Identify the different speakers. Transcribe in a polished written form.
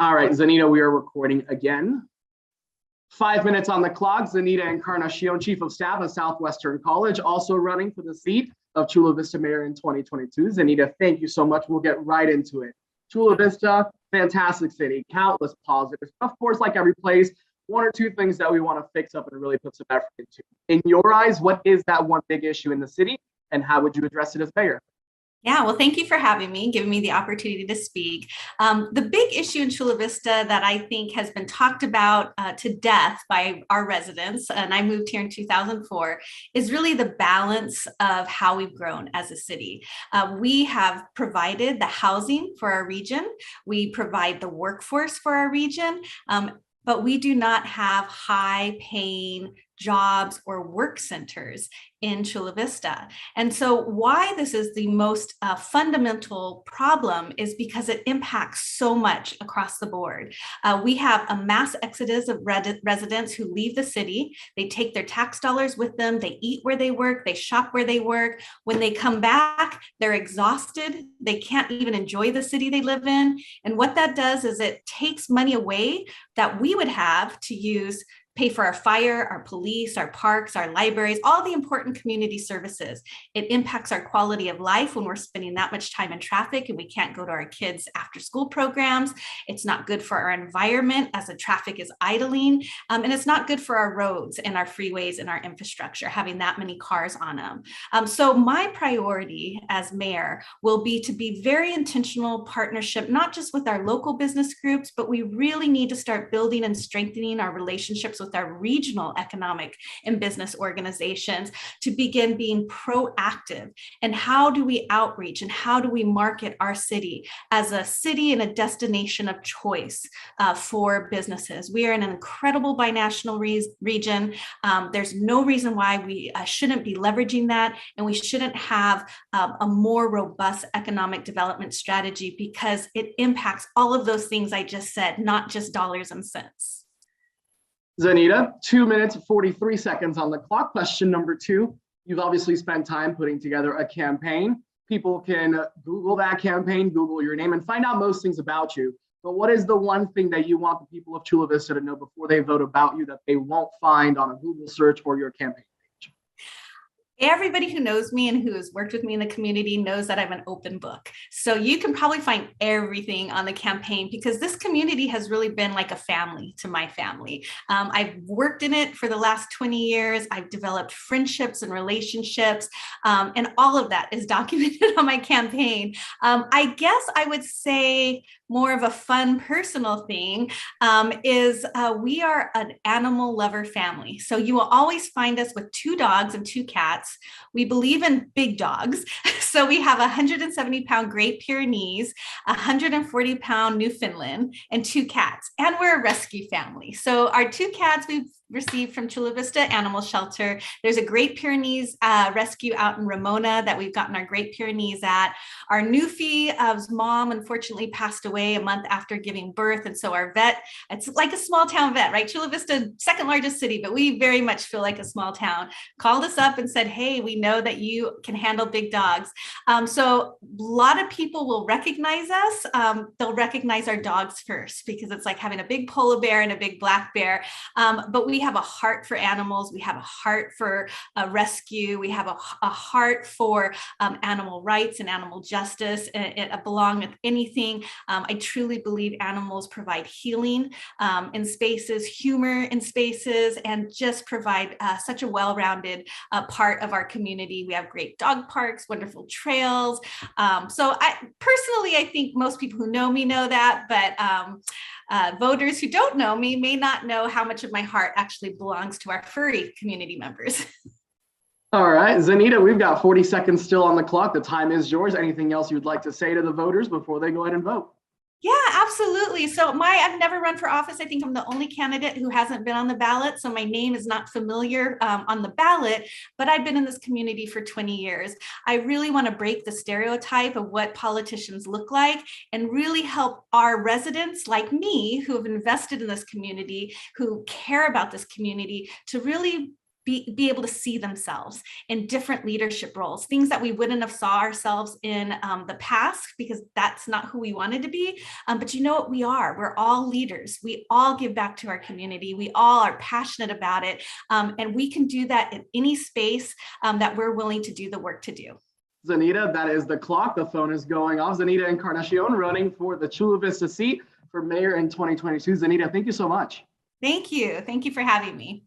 Speaker 1: All right, Zaneta, we are recording again. 5 minutes on the clock. Zaneta Encarnacion, Chief of Staff of Southwestern College, also running for the seat of Chula Vista Mayor in 2022. Zaneta, thank you so much. We'll get right into it. Chula Vista, fantastic city, countless positives. Of course, like every place, one or two things that we want to fix up and really put some effort into. In your eyes, what is that one big issue in the city, and how would you address it as mayor?
Speaker 2: Yeah, well, thank you for having me, giving me the opportunity to speak. The big issue in Chula Vista that I think has been talked about to death by our residents, and I moved here in 2004, is really the balance of how we've grown as a city. We have provided the housing for our region. We provide the workforce for our region, but we do not have high-paying jobs or work centers in Chula Vista. And so why this is the most fundamental problem is because it impacts so much across the board. We have a mass exodus of residents who leave the city. They take their tax dollars with them. They eat where they work. They shop where they work. When they come back, they're exhausted. They can't even enjoy the city they live in. And what that does is it takes money away that we would have to use pay for our fire, our police, our parks, our libraries, all the important community services. It impacts our quality of life when we're spending that much time in traffic and we can't go to our kids' after school programs. It's not good for our environment as the traffic is idling. And it's not good for our roads and our freeways and our infrastructure, having that many cars on them. So my priority as mayor will be to be very intentional partnership, not just with our local business groups, but we really need to start building and strengthening our relationships with our regional economic and business organizations to begin being proactive. And how do we outreach and how do we market our city as a city and a destination of choice for businesses? We are in an incredible binational region. There's no reason why we shouldn't be leveraging that, and we shouldn't have a more robust economic development strategy because it impacts all of those things I just said, not just dollars and cents.
Speaker 1: Zaneta, 2 minutes, 43 seconds on the clock. Question number two. You've obviously spent time putting together a campaign. People can Google that campaign, Google your name, and find out most things about you. But what is the one thing that you want the people of Chula Vista to know before they vote about you that they won't find on a Google search or your campaign page?
Speaker 2: Everybody who knows me and who has worked with me in the community knows that I'm an open book. So you can probably find everything on the campaign because this community has really been like a family to my family. I've worked in it for the last 20 years. I've developed friendships and relationships, and all of that is documented on my campaign. I guess I would say more of a fun personal thing is we are an animal lover family. So you will always find us with 2 dogs and 2 cats. We believe in big dogs. So we have a 170-pound Great Pyrenees, a 140-pound Newfoundland, and 2 cats. And we're a rescue family. So our 2 cats we've received from Chula Vista Animal Shelter. There's a Great Pyrenees rescue out in Ramona that we've gotten our Great Pyrenees at. Our Newfie's mom unfortunately passed away a month after giving birth. And so our vet, it's like a small town vet, right? Chula Vista, second largest city, but we very much feel like a small town, called us up and said, hey, we know that you can handle big dogs. So a lot of people will recognize us. They'll recognize our dogs first because it's like having a big polar bear and a big black bear. But we have a heart for animals. We have a heart for rescue. We have a heart for animal rights and animal justice. It belong with anything. I truly believe animals provide healing in spaces, humor in spaces, and just provide such a well-rounded part of our community. We have great dog parks, wonderful trails. So I think most people who know me know that, but voters who don't know me may not know how much of my heart actually belongs to our furry community members.
Speaker 1: All right, Zaneta, we've got 40 seconds still on the clock. The time is yours. Anything else you'd like to say to the voters before they go ahead and vote?
Speaker 2: Yeah, absolutely. So I've never run for office. I think I'm the only candidate who hasn't been on the ballot. So my name is not familiar on the ballot, but I've been in this community for 20 years. I really want to break the stereotype of what politicians look like and really help our residents like me who have invested in this community, who care about this community, to really be able to see themselves in different leadership roles, things that we wouldn't have saw ourselves in the past, because that's not who we wanted to be. But you know what we are? We're all leaders. We all give back to our community. We all are passionate about it. And we can do that in any space that we're willing to do the work to do.
Speaker 1: Zaneta, that is the clock. The phone is going off. Zaneta Encarnacion running for the Chula Vista seat for mayor in 2022. Zaneta, thank you so much.
Speaker 2: Thank you. Thank you for having me.